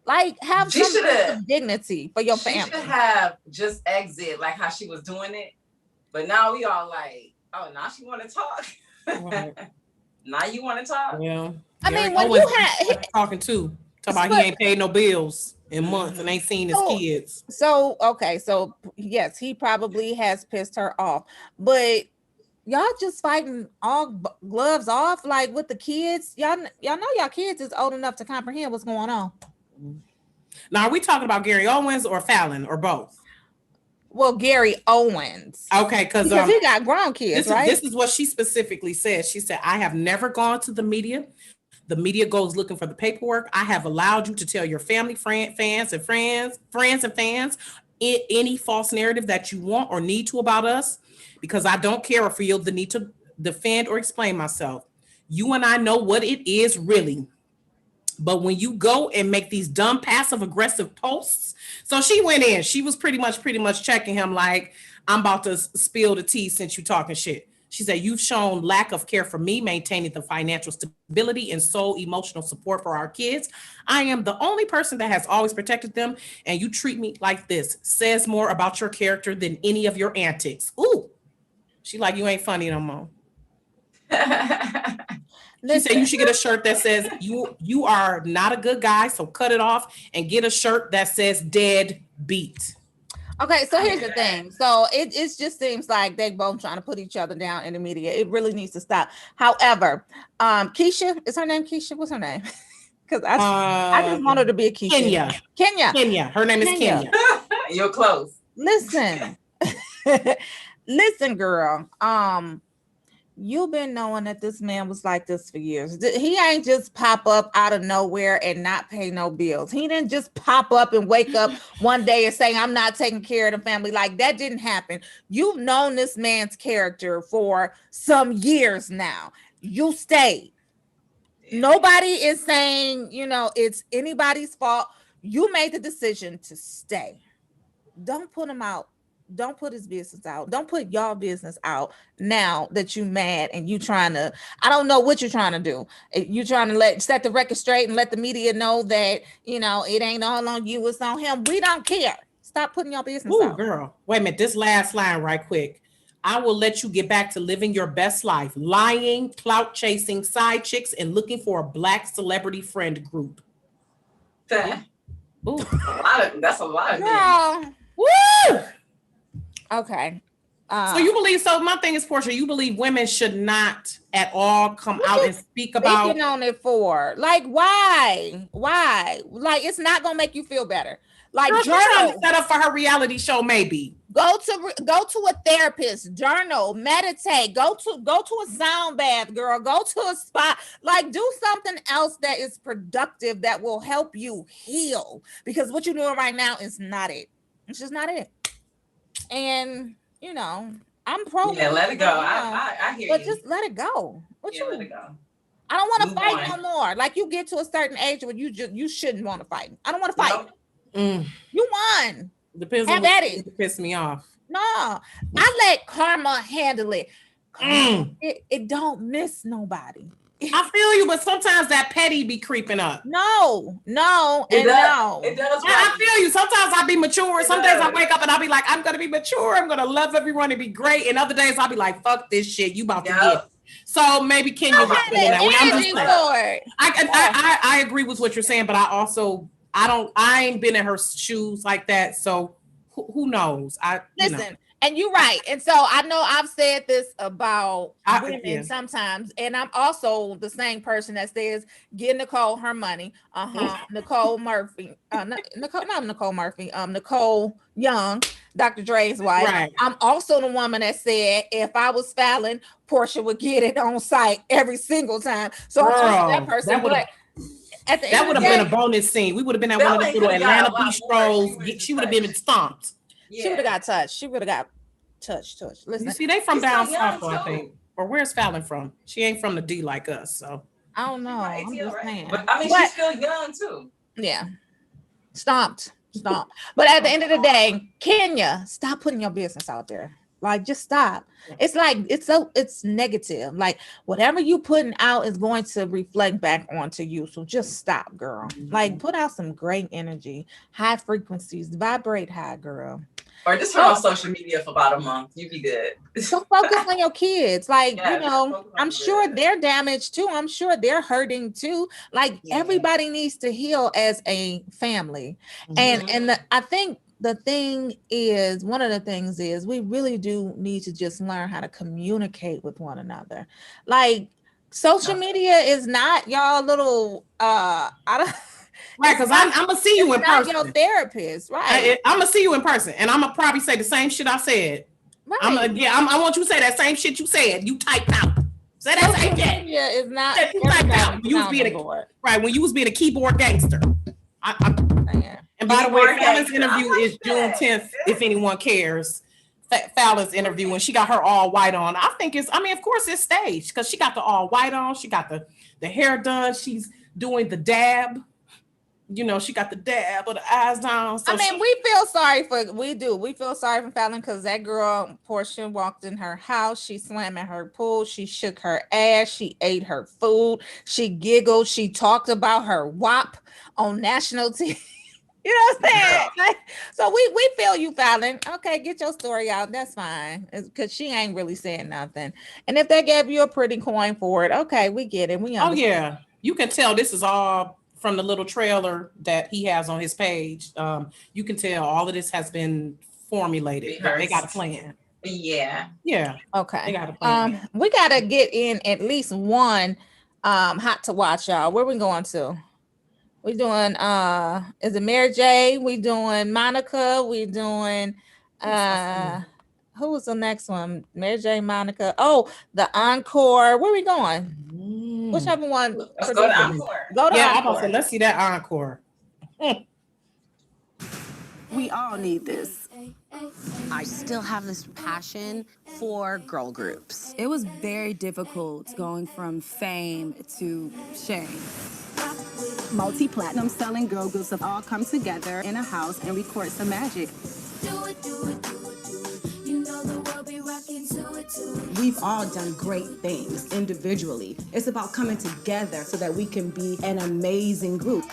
Like, have some dignity for your family. She should have just exit like how she was doing it. But now we all like, oh, now she want to talk. Right. Now you want to talk. Yeah. I mean, when you had talking too, talking about he ain't paid no bills in months and ain't seen his kids. So yes, he probably has pissed her off, but y'all just fighting all gloves off, like with the kids. Y'all know y'all kids is old enough to comprehend what's going on. Now, are we talking about Gary Owens or Fallon or both? Well, Gary Owens. Okay, because he got grown kids, right? This is what she specifically said. She said, I have never gone to the media. The media goes looking for the paperwork. I have allowed you to tell your family, friends and fans any false narrative that you want or need to about us, because I don't care or feel the need to defend or explain myself. You and I know what it is really. But when you go and make these dumb passive aggressive posts, so she went in, she was pretty much checking him like, I'm about to spill the tea since you talking shit. She said, you've shown lack of care for me, maintaining the financial stability and sole emotional support for our kids. I am the only person that has always protected them, and you treat me like this. Says more about your character than any of your antics. Ooh, she like, you ain't funny no more. She said you should get a shirt that says you are not a good guy, so cut it off and get a shirt that says dead beat. Okay, so here's the thing. So it just seems like they both trying to put each other down in the media. It really needs to stop. However, Keisha, is her name Keisha? What's her name? Because I just want her to be a Keisha. Kenya. Her name is Kenya. You're close. Listen, girl. you've been knowing that this man was like this for years. He ain't just pop up out of nowhere and not pay no bills. He didn't just pop up and wake up one day and say, I'm not taking care of the family. Like, that didn't happen. You've known this man's character for some years now. You stayed. Nobody is saying, it's anybody's fault. You made the decision to stay. Don't put him out. Don't put his business out. Don't put y'all business out now that you mad and you trying to, I don't know what you're trying to do. You trying to set the record straight and let the media know that, it ain't all on you, it's on him. We don't care. Stop putting your business out. Girl, wait a minute. This last line right quick. I will let you get back to living your best life, lying, clout chasing, side chicks, and looking for a black celebrity friend group. That's a lot of Girl. Woo! Okay. So you believe, my thing is, Portia, you believe women should not at all come out and speak about speaking on it for? Like, why? Like, it's not gonna make you feel better. Like, girl, journal. trying to set up for her reality show, maybe. Go to a therapist, journal, meditate, go to a sound bath, girl, go to a spa, like do something else that is productive that will help you heal, because what you're doing right now is not it. It's just not it. And I'm pro. Yeah, let it go. I hear but you. Just let it go. Let it go. I don't want to fight no more. Like, you get to a certain age where you shouldn't want to fight. I don't want to fight. Nope. You won. Depends on what piss me off. No, I let karma handle it. It don't miss nobody. I feel you, but sometimes that petty be creeping up. No. It does. I feel you. Sometimes I be mature. Some days I wake up and I'll be like, I'm gonna be mature. I'm gonna love everyone and be great. And other days I'll be like, fuck this shit. You about to get. So maybe Kenya was feeling that way. I'm just saying. I agree with what you're saying, but I ain't been in her shoes like that. So who knows? Listen. And you're right. And so I know I've said this about women sometimes. And I'm also the same person that says, give Nicole her money. Nicole Murphy. Nicole Young, Dr. Dre's wife. Right. I'm also the woman that said, if I was Fallon, Portia would get it on site every single time. So I'm also that person. That would have been a bonus scene. We would have been at one of the little Atlanta bistros. She would have been stomped. Yeah. She would have got touched. She would have got touched. Listen, you see, they from down south, I think. Or where's Fallon from? She ain't from the D like us, so I don't know. I'm just saying. But I mean, she's still young too. Yeah, stomped. But at the end of the day, Kenya, stop putting your business out there. Like, just stop. It's like it's negative. Like, whatever you putting out is going to reflect back onto you. So just stop, girl. Like, put out some great energy, high frequencies, vibrate high, girl. Or just turn off social media for about a month. You be good. So focus on your kids. Like, I'm sure they're damaged too. I'm sure they're hurting too. Like, everybody needs to heal as a family. And I think one of the things is we really do need to just learn how to communicate with one another. Like, social media is not y'all little right, because I'm gonna see you in person. Your therapist, right? I'm gonna see you in person, and I'm gonna probably say the same shit I said. Right. I want you to say that same shit you said. You typed out. Say that same shit. Yeah, it's not. You typed out. When you was being a keyboard gangster. And by the way, Fallon's interview is June 10th. If anyone cares, Fallon's interview, and she got her all white on. I think of course it's staged because she got the all white on. She got the hair done. She's doing the dab. She got the dab or the eyes down. So we feel sorry for Fallon because that girl, Portia, walked in her house. She swam in her pool. She shook her ass. She ate her food. She giggled. She talked about her WAP on national TV. You know what I'm saying? Like, so we feel you, Fallon. Okay, get your story out. That's fine. Because she ain't really saying nothing. And if they gave you a pretty coin for it, okay, we get it. We understand. Oh, yeah. You can tell this is all from the little trailer that he has on his page. You can tell all of this has been formulated. They got a plan. Yeah. Okay. They got a plan. We got to get in at least one hot to watch, y'all. Where we going to? We doing is it Mary J? We doing Monica? We doing Who was the next one? Mary J. Monica. Oh, the encore. Where we going? Whichever one. Let's go to encore. Go to Yeah, I'm encore. about to say, let's see that encore. We all need this. I still have this passion for girl groups. It was very difficult going from fame to shame. Multi-platinum selling girl groups have all come together in a house and record some magic. We've all done great things individually. It's about coming together so that we can be an amazing group.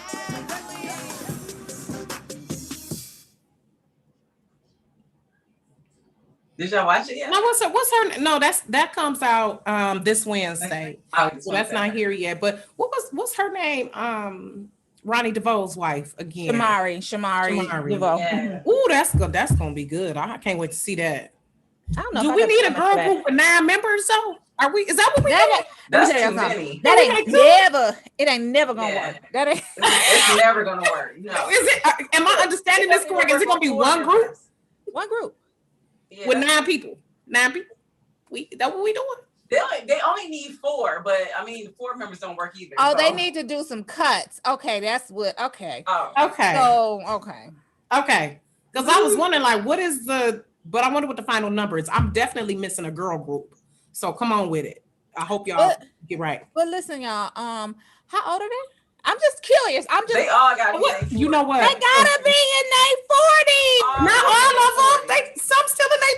Did y'all watch it yet? No, what's her? No, that comes out this Wednesday. So that's not here yet. But what's her name? Ronnie DeVoe's wife again. Shamari DeVoe. Yeah. Ooh, that's good. That's gonna be good. I can't wait to see that. I don't know. Do we need a girl group with 9 members though? Are we? Is that what we doing? That's too many. That ain't never. It ain't never gonna work. That ain't. It's never gonna work. No. Is it? Am I understanding this correct? Is it gonna be one group? One group. Yeah, with 9 people. 9 people. That what we doing? They only need 4, but I mean 4 members don't work either. Oh, so. they need to do some cuts. Okay, that's what. Okay. Oh. Okay. So okay. Okay. Because I was wondering, like, what is the? But I wonder what the final number is. I'm definitely missing a girl group. So come on with it. I hope y'all get right. But listen, y'all. How old are they? I'm just curious. They all got to be. You know what? They gotta be in their 40s. Not all of them. Some still in their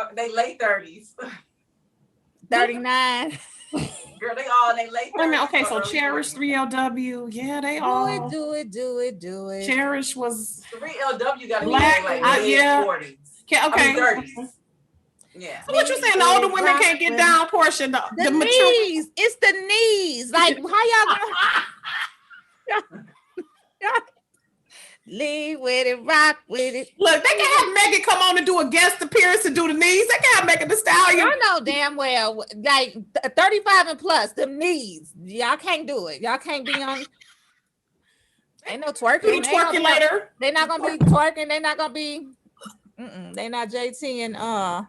30s. They late 30s. 39. Girl, they all in their late 30s. Okay, so Cherish, 3LW. Yeah, they all. Do it. Cherish was 3LW got to be black. like Yeah. 40s. Okay. I mean, 30s. Yeah. So what you saying? The older women can't get down portion. The mature knees. It's the knees. Like how y'all gonna lead with it, rock with it. Look, they can have Megan come on and do a guest appearance to do the knees. They can have Megan Thee Stallion. I know damn well, like 35 and plus, the knees. Y'all can't do it. Y'all can't be on. Ain't no twerking. Be twerking later. They're not gonna be twerking. They're not gonna be. They not JT and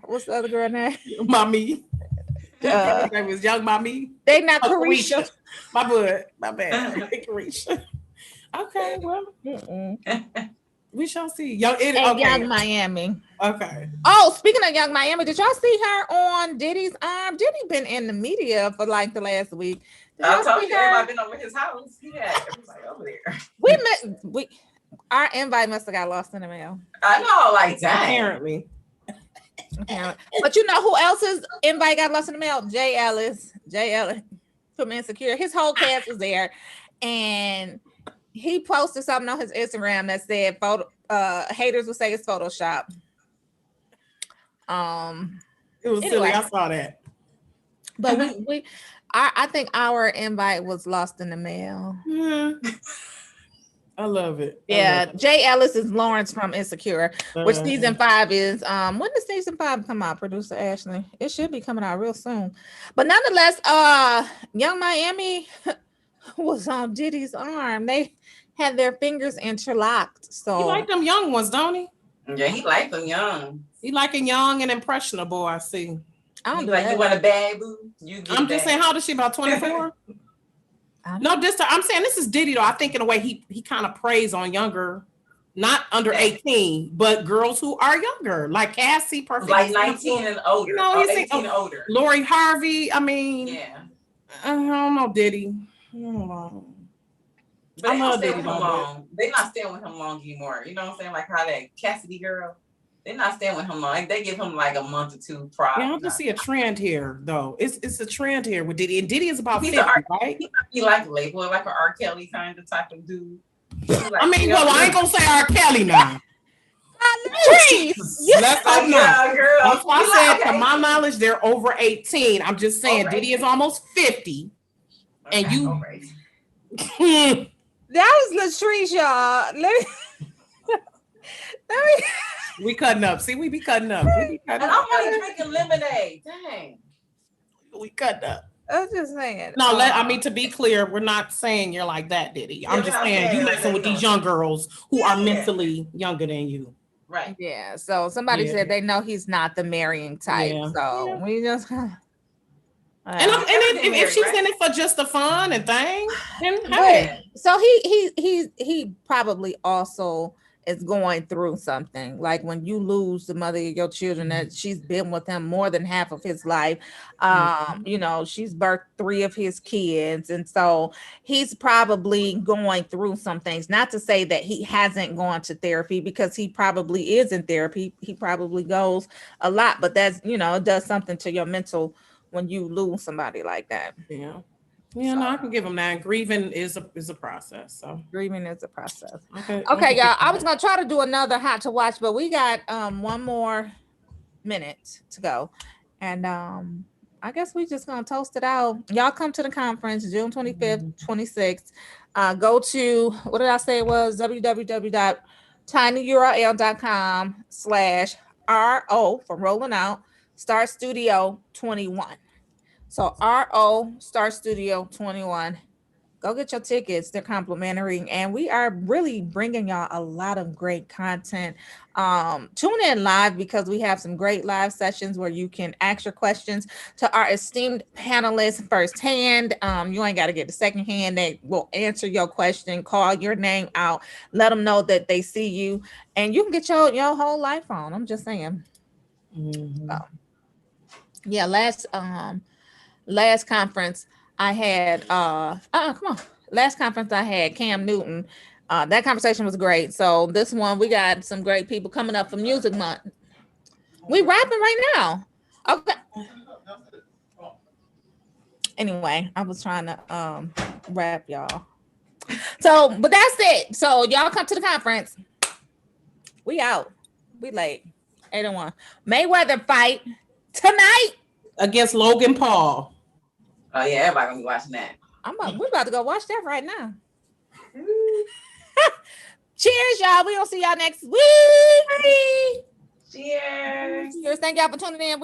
what's the other girl name? Mommy. Her name was Young Mommy. They not Carisha. My bad. Carisha. Okay, well, we shall see. Young Miami. Okay. Oh, speaking of Young Miami, did y'all see her on Diddy's arm? Diddy been in the media for like the last week. I told you everybody been over his house. He had everybody over there. Our invite must have got lost in the mail. I know, like that. Apparently. But you know who else's invite got lost in the mail? Jay Ellis from Insecure. His whole cast was there, and he posted something on his Instagram that said haters would say it's Photoshop. It was silly. I saw that. But I think our invite was lost in the mail. I love it. Yeah, Jay Ellis is Lawrence from Insecure, which season 5 is. When does season 5 come out, producer Ashley? It should be coming out real soon. But nonetheless, Young Miami was on Diddy's arm. They had their fingers interlocked. So he like them young ones, don't he? Yeah, he like them young. He like a young and impressionable, I see. I don't like you want a bad boo. I'm just saying, how old is she? About 24? No, I'm saying this is Diddy though. I think in a way he kind of preys on younger, not under 18, but girls who are younger, like Cassie, perfect. Like 19 and older. You know, he's 18 and older. Lori Harvey. I mean, yeah. I don't know, Diddy. I don't know. But I love Diddy long. They're not staying with him long anymore. You know what I'm saying? Like how that Cassidy girl. They're not staying with him long. Like they give him like a month or 2 prior. Yeah, I just see a trend here, though. It's a trend here with Diddy, and Diddy is about 50, right? He like a label, like an R. Kelly kind of type of dude. Like, I mean, well, I ain't gonna say R. Kelly now. Let's hope not. That's why I said, to my knowledge, they're over 18. I'm just saying, Diddy is almost 50, and you. That was Latrice, y'all. We cutting up. See, we be cutting up. And I'm only drinking lemonade. Dang. We cutting up. I was just saying. No, I mean, to be clear, we're not saying you're like that, Diddy. I'm just saying you messing with these young girls who are mentally younger than you. Right. Yeah. So somebody Yeah. said they know he's not the marrying type. Yeah. So we just. And if she's in it for just the fun and thing, then hey. So he probably also is going through something. Like when you lose the mother of your children, that she's been with him more than half of his life. You know, she's birthed 3 of his kids, and so he's probably going through some things. Not to say that he hasn't gone to therapy, because he probably is in therapy. He probably goes a lot, but that's, you know, it does something to your mental when you lose somebody like that. Yeah. Yeah, no, I can give him that. Grieving is a process. So grieving is a process. Okay, y'all. I was gonna try to do another hot to watch, but we got 1 more minute to go, and I guess we just gonna toast it out. Y'all come to the conference June 25th, 26th. Go to, what did I say it was? www.tinyurl.com/RO for rolling out Start Studio 21. So RO Start Studio 21. Go get your tickets. They're complimentary, and we are really bringing y'all a lot of great content. Tune in live, because we have some great live sessions where you can ask your questions to our esteemed panelists firsthand. You ain't got to get the second hand. They will answer your question, call your name out, let them know that they see you, and you can get your whole life on. I'm just saying. So, yeah, last conference I had last conference I had Cam Newton. That conversation was great. So this one, we got some great people coming up for Music Month. We rapping right now. Okay. Anyway, I was trying to rap, y'all. So, but that's it. So y'all come to the conference. We out. We late. 8-1. Mayweather fight tonight against Logan Paul. Oh yeah, everybody gonna be watching that. We're about to go watch that right now. Cheers, y'all. We gonna see y'all next week. Cheers. Cheers. Thank y'all for tuning in.